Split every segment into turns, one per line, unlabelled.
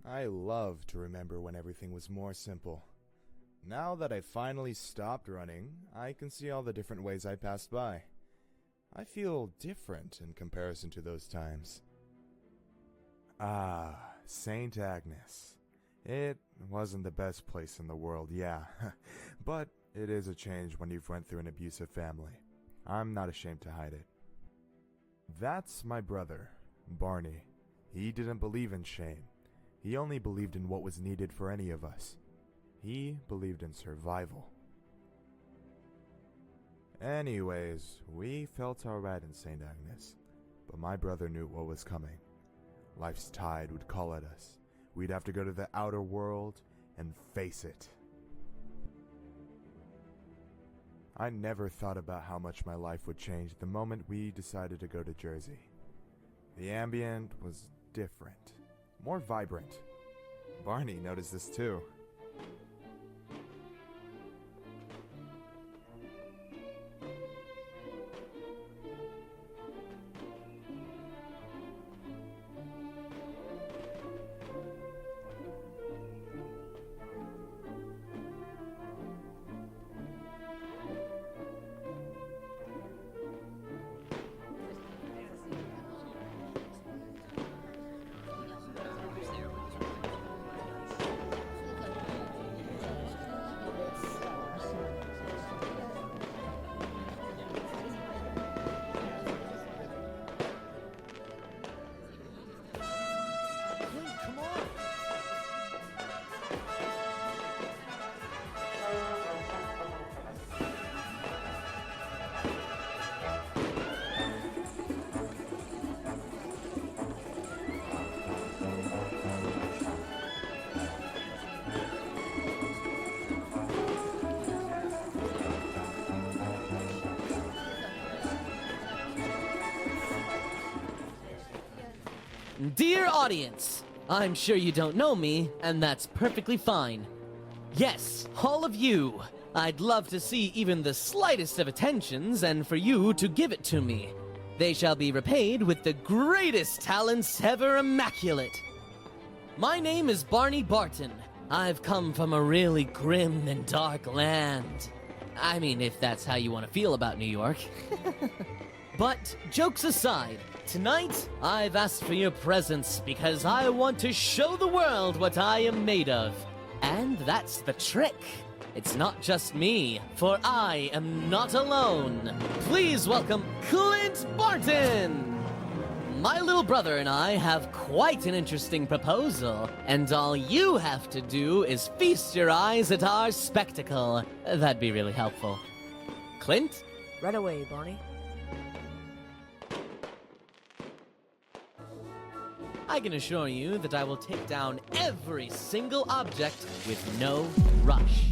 I love to remember when everything was more simple. Now that I finally stopped running, I can see all the different ways I passed by. I feel different in comparison to those times. Ah, St. Agnes. It wasn't the best place in the world, yeah, but it is a change when you've went through an abusive family. I'm not ashamed to hide it. That's my brother, Barney. He didn't believe in shame. He only believed in what was needed for any of us. He believed in survival. Anyways, we felt alright in St. Agnes, but my brother knew what was coming. Life's tide would call at us. We'd have to go to the outer world and face it. I never thought about how much my life would change the moment we decided to go to Jersey. The ambient was different, more vibrant. Barney noticed this too.
Dear audience, I'm sure you don't know me, and that's perfectly fine. Yes, all of you. I'd love to see even the slightest of attentions and for you to give it to me. They shall be repaid with the greatest talents ever immaculate. My name is Barney Barton. I've come from a really grim and dark land. I mean, if that's how you want to feel about New York. But jokes aside, tonight I've asked for your presence because I want to show the world what I am made of. And that's the trick. It's not just me, for I am not alone. Please welcome Clint Barton! My little brother and I have quite an interesting proposal, and all you have to do is feast your eyes at our spectacle. That'd be really helpful. Clint?
Right away, Barney.
I can assure you that I will take down every single object with no rush.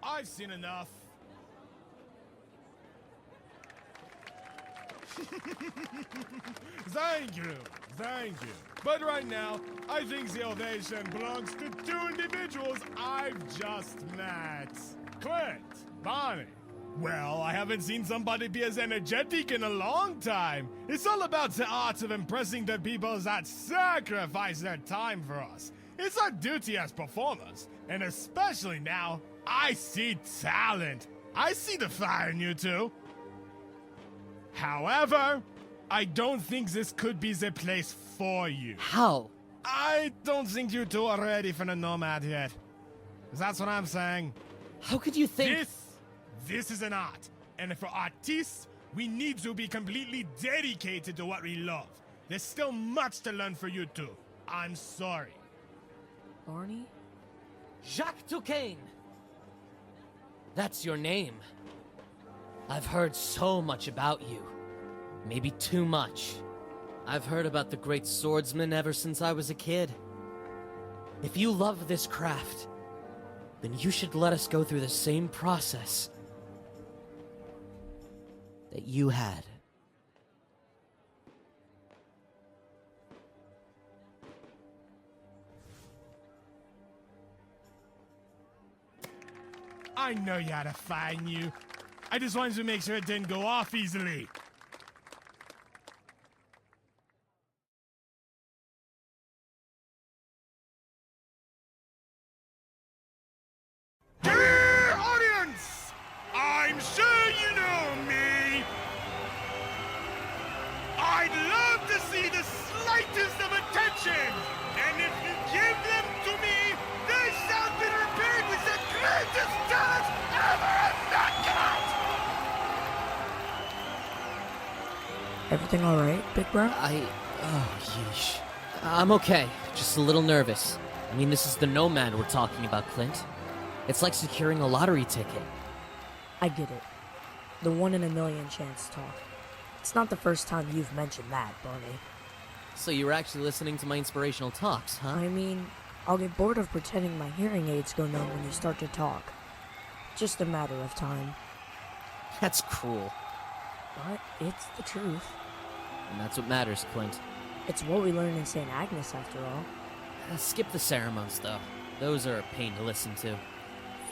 I've seen enough. Thank you. But right now, I think the ovation belongs to two individuals I've just met. Clint, Barney. Well, I haven't seen somebody be as energetic in a long time. It's all about the art of impressing the people that sacrifice their time for us. It's our duty as performers, and especially now, I see talent. I see the fire in you two. However, I don't think this could be the place for you.
How?
I don't think you two are ready for the Nomad yet. That's what I'm saying.
How could you think?
This is an art. And for artists, we need to be completely dedicated to what we love. There's still much to learn for you two. I'm sorry.
Barney?
Jacques Duquesne! That's your name. I've heard so much about you. Maybe too much. I've heard about the great swordsman ever since I was a kid. If you love this craft, then you should let us go through the same process that you had.
I know you had to find you. I just wanted to make sure it didn't go off easily. Dear audience, I'm sure you know me. I'd love to see the slightest of attention, and if you give them to me, they shall be repaid with the greatest talent ever invented!
Everything alright, big bro?
Oh, yeesh. I'm okay. Just a little nervous. I mean, this is the Nomad we're talking about, Clint. It's like securing a lottery ticket.
I get it. The 1 in a million chance talk. It's not the first time you've mentioned that, Barney.
So you were actually listening to my inspirational talks, huh?
I mean, I'll get bored of pretending my hearing aids go numb when you start to talk. Just a matter of time.
That's cruel.
But it's the truth.
And that's what matters, Clint.
It's what we learn in St. Agnes, after all.
Skip the ceremonies, though. Those are a pain to listen to.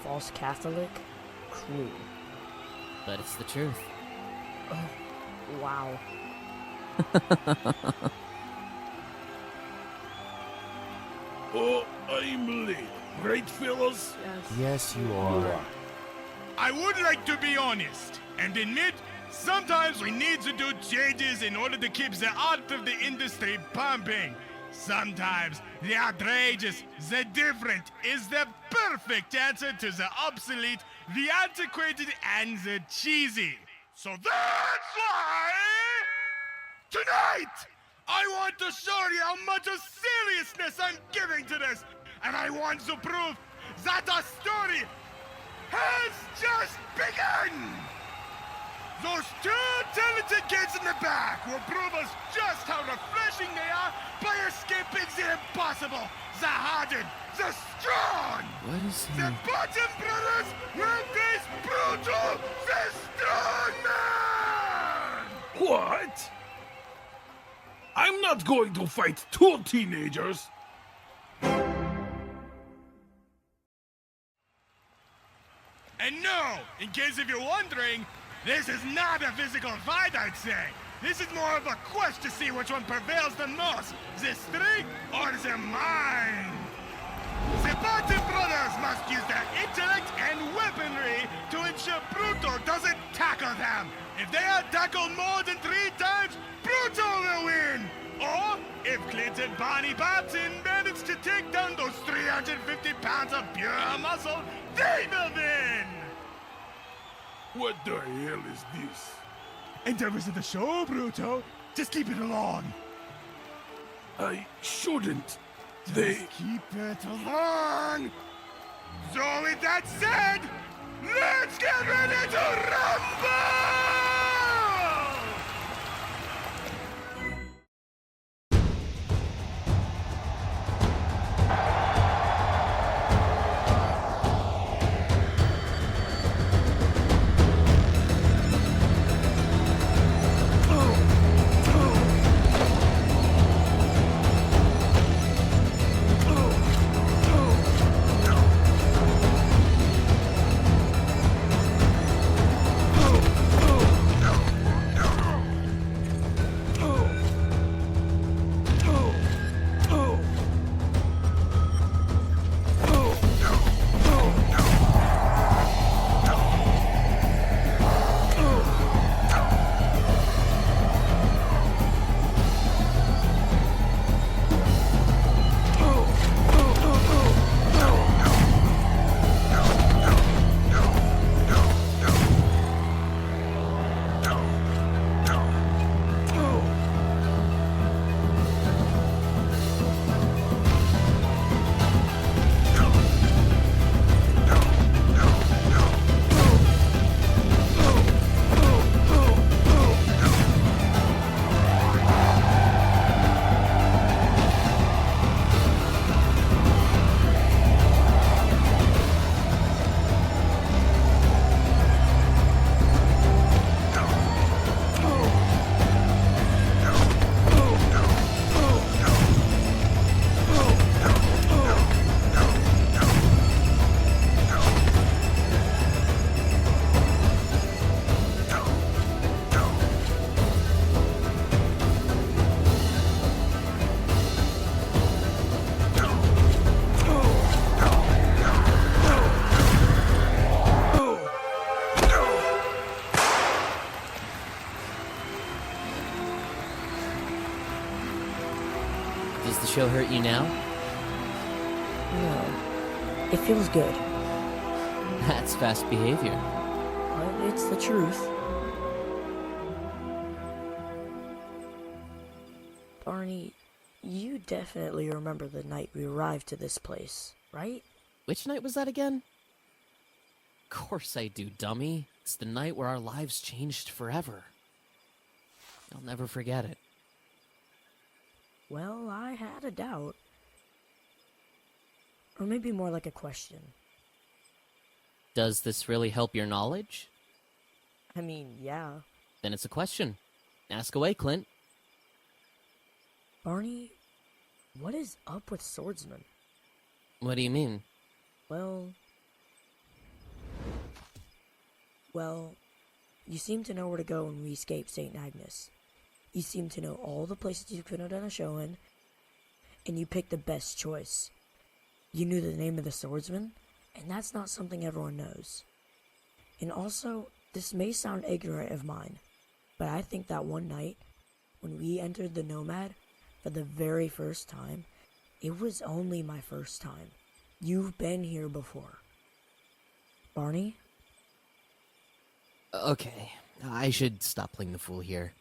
False Catholic? Cruel.
But it's the truth.
Oh, wow.
Oh, I'm late. Right, fellas?
Yes, you are.
I would like to be honest and admit sometimes we need to do changes in order to keep the art of the industry pumping. Sometimes the outrageous, the different is the perfect answer to the obsolete, the antiquated, and the cheesy. So that's why tonight I want to show you how much of seriousness I'm giving to this, and I want to prove that our story has just begun! Those two talented kids in the back will prove us just how refreshing they are by escaping the impossible, the hardened, the strong!
What is he?
The Bottom Brothers will face Brutal, the strong man!
What? I'm not going to fight two teenagers!
And no, in case if you're wondering, this is not a physical fight, I'd say. This is more of a quest to see which one prevails the most, the strength or the mind. The Bottom Brothers must use their intellect and weaponry to ensure Bruto doesn't tackle them. If they are tackled more than 3 times, Bruto will win. Or, if Clint and Barney Barton manage to take down those 350 pounds of pure muscle, they will win!
What the hell is this?
Endeavors of the show, Bruto. Just keep it along.
I shouldn't.
Just keep it along. So with that said, let's get ready to rumble!
show hurt you now?
No. It feels good.
That's fast behavior.
But it's the truth. Barney, you definitely remember the night we arrived to this place, right?
Which night was that again? Course I do, dummy. It's the night where our lives changed forever. I'll never forget it.
Well, I had a doubt. Or maybe more like a question.
Does this really help your knowledge?
I mean, yeah.
Then it's a question. Ask away, Clint.
Barney, what is up with swordsmen?
What do you mean?
Well, you seem to know where to go when we escape St. Agnes. You seem to know all the places you could have done a show in, and you picked the best choice. You knew the name of the swordsman, and that's not something everyone knows. And also, this may sound ignorant of mine, but I think that one night, when we entered the Nomad for the very first time, it was only my first time. You've been here before. Barney?
Okay, I should stop playing the fool here.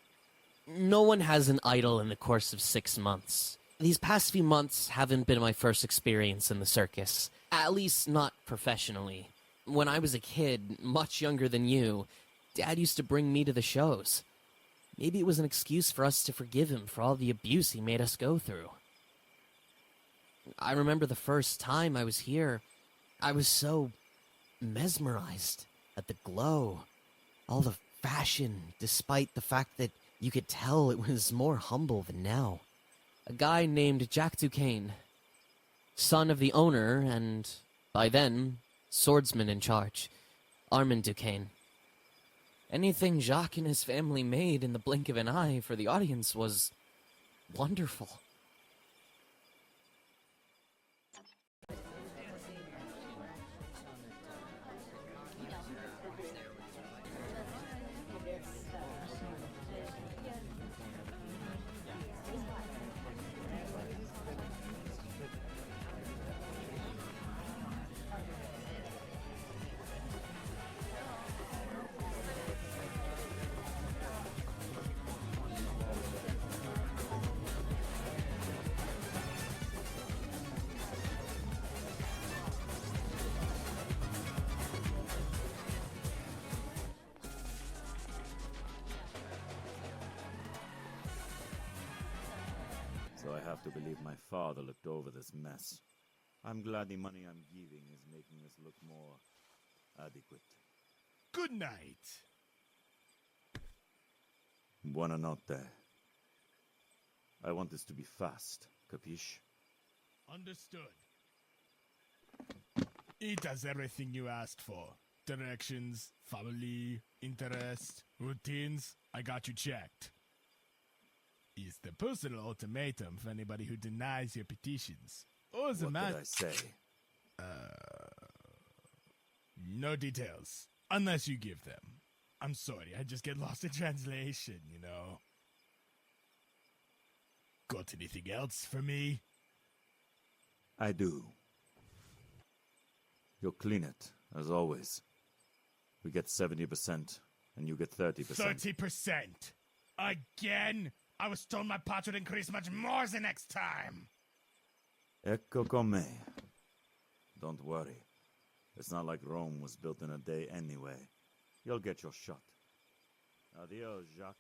No one has an idol in the course of 6 months. These past few months haven't been my first experience in the circus, at least not professionally. When I was a kid, much younger than you, Dad used to bring me to the shows. Maybe it was an excuse for us to forgive him for all the abuse he made us go through. I remember the first time I was here, I was so mesmerized at the glow, all the fashion, despite the fact that you could tell it was more humble than now. A guy named Jack Duquesne, son of the owner and, by then, swordsman in charge, Armand Duquesne. Anything Jacques and his family made in the blink of an eye for the audience was wonderful.
So I have to believe my father looked over this mess. I'm glad the money I'm giving is making this look more adequate.
Good night.
Buonanotte. I want this to be fast, capiche?
Understood. It has everything you asked for. Directions, family, interest, routines. I got you checked. Is the personal ultimatum for anybody who denies your petitions. Or as a
What
man...
did I say?
No details. Unless you give them. I'm sorry, I just get lost in translation, you know. Got anything else for me?
I do. You'll clean it, as always. We get 70%, and you get 30%.
30%! Again? I was told my pot would increase much more the next time!
Ecco con me. Don't worry. It's not like Rome was built in a day anyway. You'll get your shot. Adios, Jacques.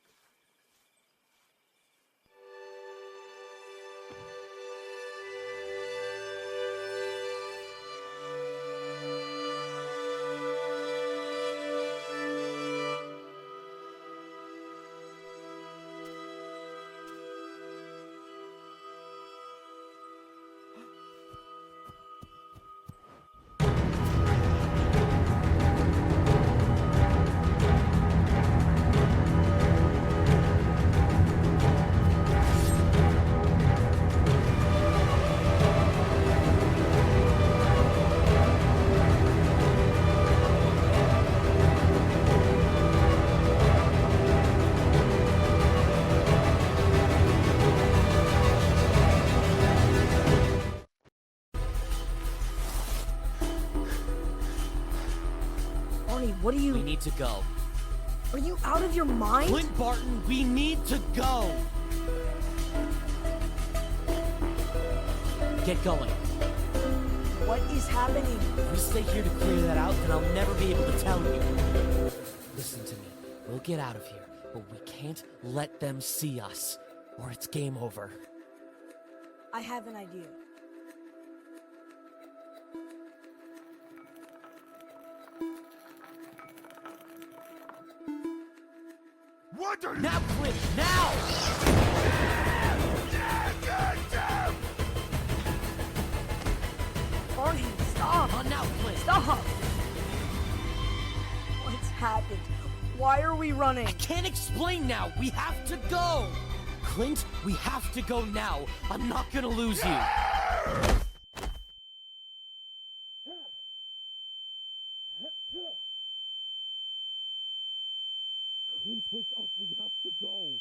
Barney, what are
We
you...
need to go.
Are you out of your mind?
Clint Barton, we need to go! Get going.
What is happening?
If we stay here to clear that out, then I'll never be able to tell you. Listen to me. We'll get out of here, but we can't let them see us, or it's game over.
I have an idea.
What are you?
Now, Clint, now!
Barney, stop!
On now, Clint!
Stop! What's happened? Why are we running?
I can't explain now. We have to go. Clint, we have to go now. I'm not gonna lose you.
Clint, wake up. We have to go.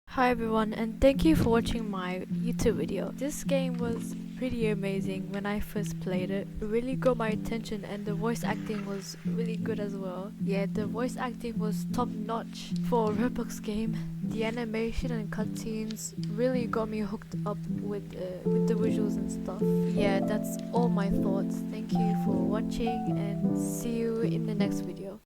Hi everyone, and thank you for watching my YouTube video. This game was pretty amazing when I first played it. It really got my attention and the voice acting was really good as well. Yeah, the voice acting was top notch for a Roblox game. The animation and cutscenes really got me hooked up with the visuals and stuff. Yeah, that's all my thoughts. Thank you for watching and see you in the next video.